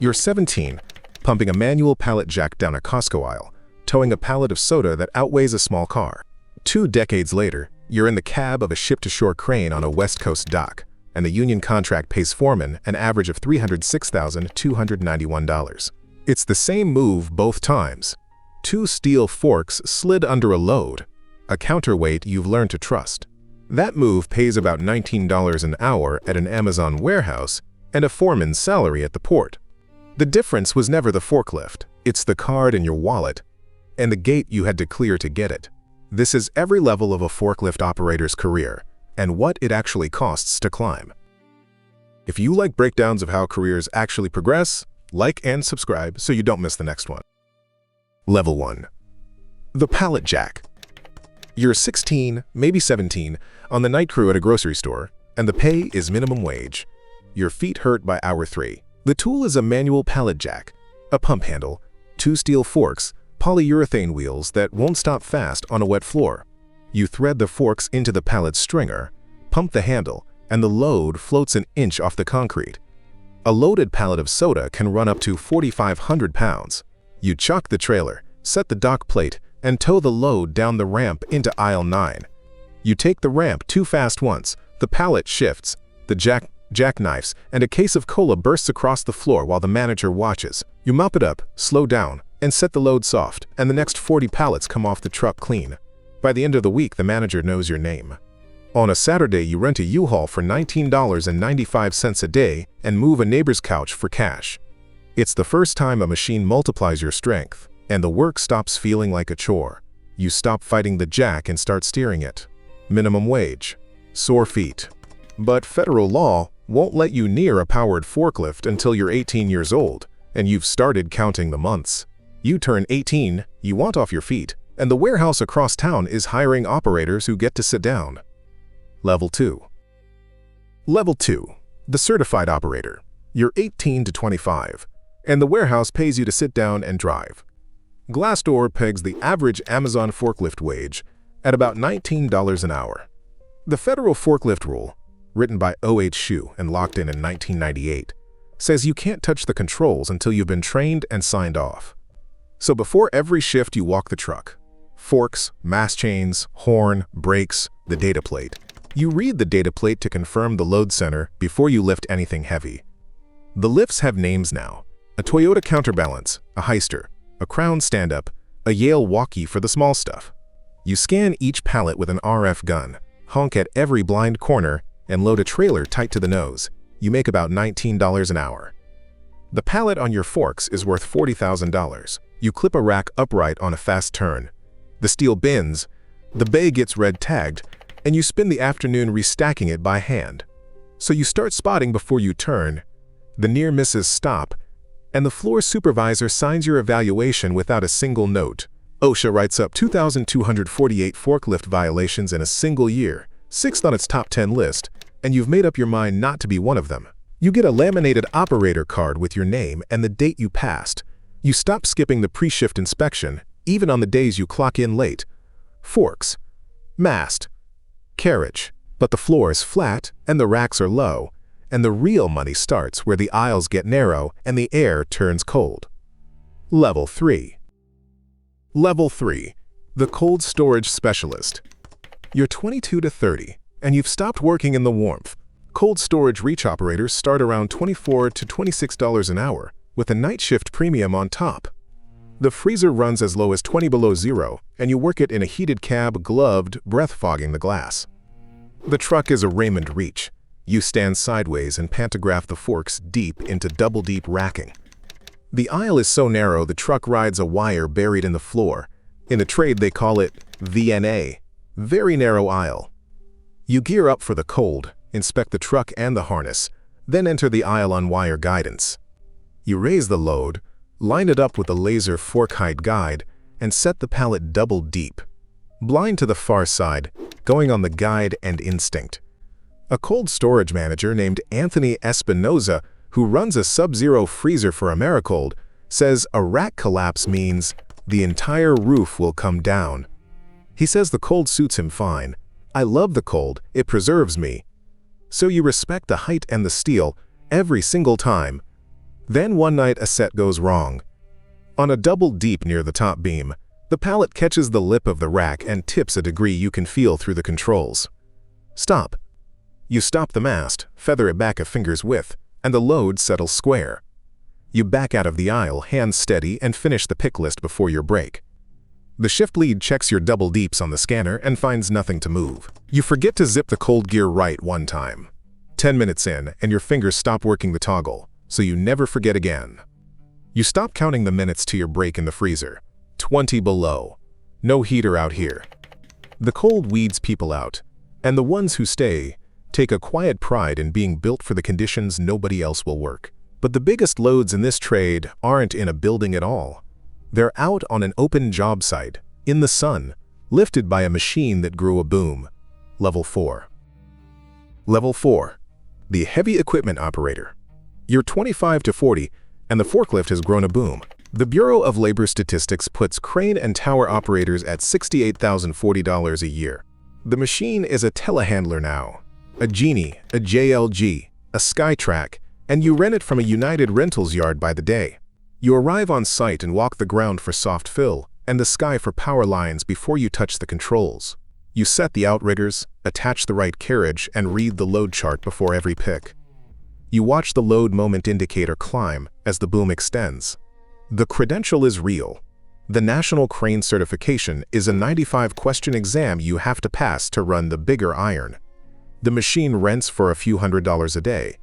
You're 17, pumping a manual pallet jack down a Costco aisle, towing a pallet of soda that outweighs a small car. 2 decades later, you're in the cab of a ship-to-shore crane on a West Coast dock, and the union contract pays foremen an average of $306,291. It's the same move both times. 2 steel forks slid under a load, a counterweight you've learned to trust. That move pays about $19 an hour at an Amazon warehouse and a foreman's salary at the port. The difference was never the forklift, it's the card in your wallet and the gate you had to clear to get it. This is every level of a forklift operator's career and what it actually costs to climb. If you like breakdowns of how careers actually progress, like and subscribe so you don't miss the next one. Level 1. The pallet jack. You're 16, maybe 17, on the night crew at a grocery store, and the pay is minimum wage. Your feet hurt by hour 3. The tool is a manual pallet jack, a pump handle, 2 steel forks, polyurethane wheels that won't stop fast on a wet floor. You thread the forks into the pallet stringer, pump the handle, and the load floats an inch off the concrete. A loaded pallet of soda can run up to 4,500 pounds. You chock the trailer, set the dock plate, and tow the load down the ramp into aisle 9. You take the ramp too fast once, the pallet shifts, the jackknifes, and a case of cola bursts across the floor while the manager watches. You mop it up, slow down, and set the load soft, and the next 40 pallets come off the truck clean. By the end of the week, the manager knows your name. On a Saturday, you rent a U-Haul for $19.95 a day and move a neighbor's couch for cash. It's the first time a machine multiplies your strength, and the work stops feeling like a chore. You stop fighting the jack and start steering it. Minimum wage. Sore feet. But federal law won't let you near a powered forklift until you're 18 years old, and you've started counting the months. You turn 18, you want off your feet, and the warehouse across town is hiring operators who get to sit down. Level 2. Level 2. The certified operator. You're 18 to 25, and the warehouse pays you to sit down and drive. Glassdoor pegs the average Amazon forklift wage at about $19 an hour. The federal forklift rule, written by O.H. Shue and locked in 1998, says you can't touch the controls until you've been trained and signed off. So before every shift you walk the truck, forks, mast chains, horn, brakes, the data plate. You read the data plate to confirm the load center before you lift anything heavy. The lifts have names now: a Toyota Counterbalance, a Heister, a Crown stand-up, a Yale walkie for the small stuff. You scan each pallet with an RF gun, honk at every blind corner, and load a trailer tight to the nose. You make about $19 an hour. The pallet on your forks is worth $40,000. You clip a rack upright on a fast turn. The steel bends, the bay gets red tagged, and you spend the afternoon restacking it by hand. So you start spotting before you turn, the near misses stop, and the floor supervisor signs your evaluation without a single note. OSHA writes up 2,248 forklift violations in a single year, 6th on its top 10 list, and you've made up your mind not to be one of them. You get a laminated operator card with your name and the date you passed. You stop skipping the pre-shift inspection, even on the days you clock in late. Forks, mast, carriage, but the floor is flat and the racks are low, and the real money starts where the aisles get narrow and the air turns cold. Level 3. Level 3. The cold storage specialist. You're 22 to 30, and you've stopped working in the warmth. Cold storage reach operators start around $24 to $26 an hour, with a night shift premium on top. The freezer runs as low as 20 below zero, and you work it in a heated cab, gloved, breath fogging the glass. The truck is a Raymond reach. You stand sideways and pantograph the forks deep into double-deep racking. The aisle is so narrow the truck rides a wire buried in the floor. In the trade they call it VNA, very narrow aisle. You gear up for the cold, inspect the truck and the harness, then enter the aisle on wire guidance. You raise the load, line it up with a laser fork height guide, and set the pallet double deep. Blind to the far side, going on the guide and instinct. A cold storage manager named Anthony Espinoza, who runs a sub-zero freezer for Americold, says a rack collapse means the entire roof will come down. He says the cold suits him fine. I love the cold, it preserves me. So you respect the height and the steel every single time. Then one night a set goes wrong. On a double deep near the top beam, the pallet catches the lip of the rack and tips a degree you can feel through the controls. Stop. You stop the mast, feather it back a finger's width, and the load settles square. You back out of the aisle, hands steady, and finish the pick list before your break. The shift lead checks your double deeps on the scanner and finds nothing to move. You forget to zip the cold gear right one time. 10 minutes in, and your fingers stop working the toggle, so you never forget again. You stop counting the minutes to your break in the freezer. 20 below. No heater out here. The cold weeds people out, and the ones who stay take a quiet pride in being built for the conditions nobody else will work. But the biggest loads in this trade aren't in a building at all. They're out on an open job site, in the sun, lifted by a machine that grew a boom. Level 4. Level 4. The heavy equipment operator. You're 25 to 40, and the forklift has grown a boom. The Bureau of Labor Statistics puts crane and tower operators at $68,040 a year. The machine is a telehandler now, a Genie, a JLG, a Skytrack, and you rent it from a United Rentals yard by the day. You arrive on site and walk the ground for soft fill and the sky for power lines before you touch the controls. You set the outriggers, attach the right carriage, and read the load chart before every pick. You watch the load moment indicator climb as the boom extends. The credential is real. The National Crane Certification is a 95-question exam you have to pass to run the bigger iron. The machine rents for a few $100s a day.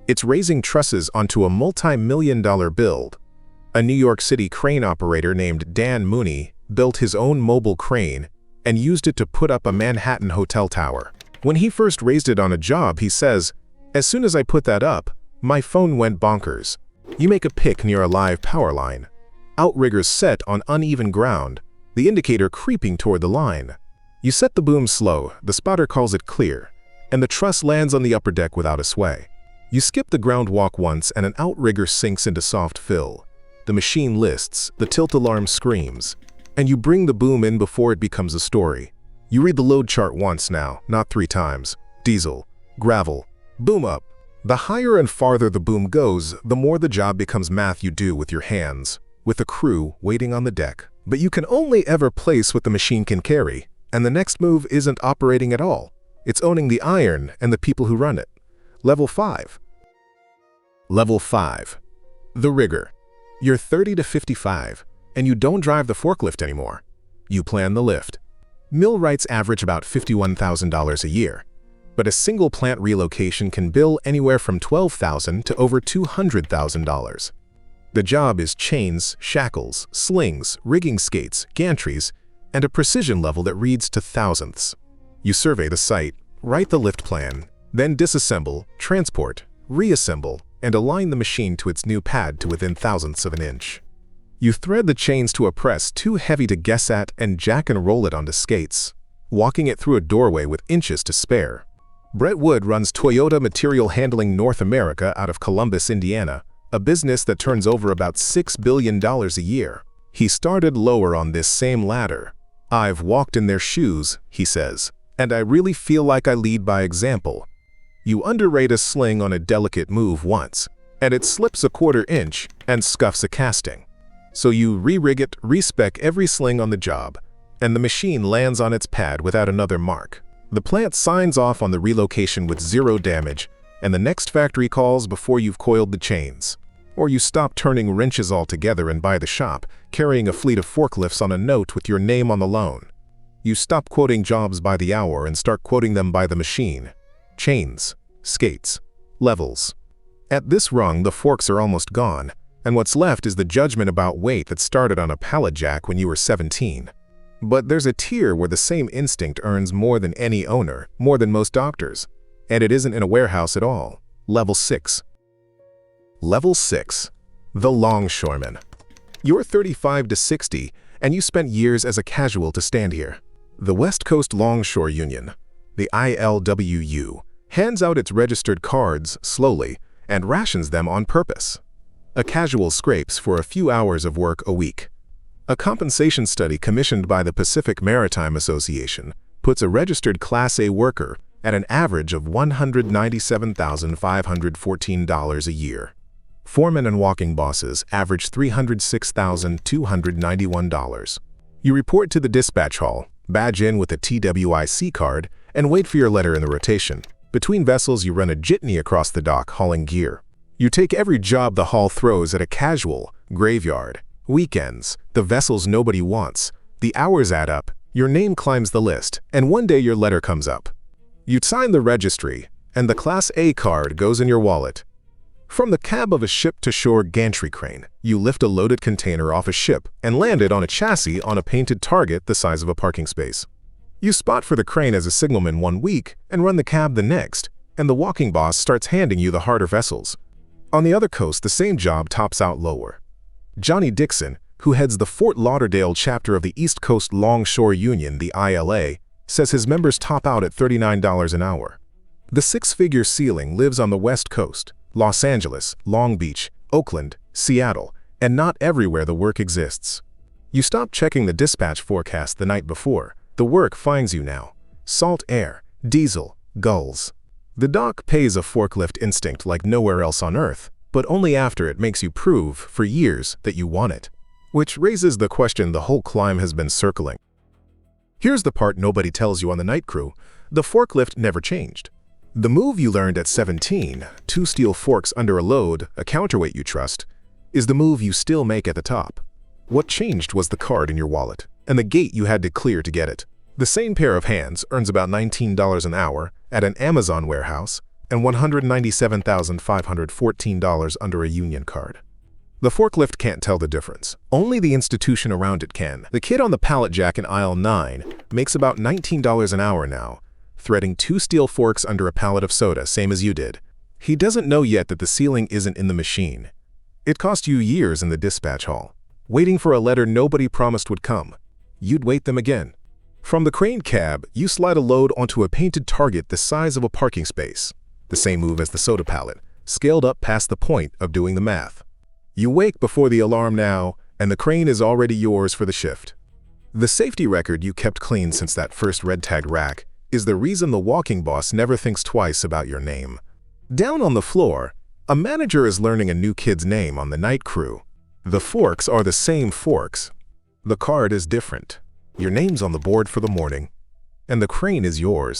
It's raising trusses onto a multi-million-dollar build. A New York City crane operator named Dan Mooney built his own mobile crane and used it to put up a Manhattan hotel tower. When he first raised it on a job, he says, "As soon as I put that up, my phone went bonkers." You make a pick near a live power line. Outriggers set on uneven ground, the indicator creeping toward the line. You set the boom slow, the spotter calls it clear, and the truss lands on the upper deck without a sway. You skip the ground walk once and an outrigger sinks into soft fill. The machine lists, the tilt alarm screams, and you bring the boom in before it becomes a story. You read the load chart once now, not 3 times. Diesel, gravel, boom up. The higher and farther the boom goes, the more the job becomes math you do with your hands, with a crew waiting on the deck. But you can only ever place what the machine can carry, and the next move isn't operating at all. It's owning the iron and the people who run it. Level 5. Level 5. The rigger. You're 30 to 55, and you don't drive the forklift anymore. You plan the lift. Millwrights average about $51,000 a year, but a single plant relocation can bill anywhere from $12,000 to over $200,000. The job is chains, shackles, slings, rigging skates, gantries, and a precision level that reads to thousandths. You survey the site, write the lift plan, then disassemble, transport, reassemble, and align the machine to its new pad to within thousandths of an inch. You thread the chains to a press too heavy to guess at and jack and roll it onto skates, walking it through a doorway with inches to spare. Brett Wood runs Toyota Material Handling North America out of Columbus, Indiana, a business that turns over about $6 billion a year. He started lower on this same ladder. "I've walked in their shoes," he says, "and I really feel like I lead by example." You underrate a sling on a delicate move once, and it slips a 1/4 inch and scuffs a casting. So you re-rig it, respec every sling on the job, and the machine lands on its pad without another mark. The plant signs off on the relocation with 0 damage, and the next factory calls before you've coiled the chains. Or you stop turning wrenches altogether and buy the shop, carrying a fleet of forklifts on a note with your name on the loan. You stop quoting jobs by the hour and start quoting them by the machine. Chains, skates, levels. At this rung, the forks are almost gone, and what's left is the judgment about weight that started on a pallet jack when you were 17. But there's a tier where the same instinct earns more than any owner, more than most doctors, and it isn't in a warehouse at all. Level 6. Level 6. The longshoreman. You're 35 to 60, and you spent years as a casual to stand here. The West Coast Longshore Union, the ILWU, hands out its registered cards slowly and rations them on purpose. A casual scrapes for a few hours of work a week. A compensation study commissioned by the Pacific Maritime Association puts a registered Class A worker at an average of $197,514 a year. Foremen and walking bosses average $306,291. You report to the dispatch hall, badge in with a TWIC card, and wait for your letter in the rotation. Between vessels, you run a jitney across the dock hauling gear. You take every job the hall throws at a casual, graveyard, weekends, the vessels nobody wants. The hours add up, your name climbs the list, and one day your letter comes up. You sign the registry, and the Class A card goes in your wallet. From the cab of a ship-to-shore gantry crane, you lift a loaded container off a ship and land it on a chassis on a painted target the size of a parking space. You spot for the crane as a signalman 1 week and run the cab the next, and the walking boss starts handing you the harder vessels. On the other coast, the same job tops out lower. Johnny Dixon, who heads the Fort Lauderdale chapter of the East Coast Longshore Union, the ILA, says his members top out at $39 an hour. The six-figure ceiling lives on the West Coast, Los Angeles, Long Beach, Oakland, Seattle, and not everywhere the work exists. You stop checking the dispatch forecast the night before. The work finds you now. Salt air, diesel, gulls. The dock pays a forklift instinct like nowhere else on Earth, but only after it makes you prove, for years, that you want it. Which raises the question the whole climb has been circling. Here's the part nobody tells you on the night crew. The forklift never changed. The move you learned at 17, 2 steel forks under a load, a counterweight you trust, is the move you still make at the top. What changed was the card in your wallet, and the gate you had to clear to get it. The same pair of hands earns about $19 an hour at an Amazon warehouse and $197,514 under a union card. The forklift can't tell the difference. Only the institution around it can. The kid on the pallet jack in aisle 9 makes about $19 an hour now, threading 2 steel forks under a pallet of soda, same as you did. He doesn't know yet that the ceiling isn't in the machine. It cost you years in the dispatch hall, waiting for a letter nobody promised would come. You'd wait them again. From the crane cab, you slide a load onto a painted target the size of a parking space. The same move as the soda pallet, scaled up past the point of doing the math. You wake before the alarm now, and the crane is already yours for the shift. The safety record you kept clean since that first red-tagged rack is the reason the walking boss never thinks twice about your name. Down on the floor, a manager is learning a new kid's name on the night crew. The forks are the same forks. The card is different. Your name's on the board for the morning, and the crane is yours.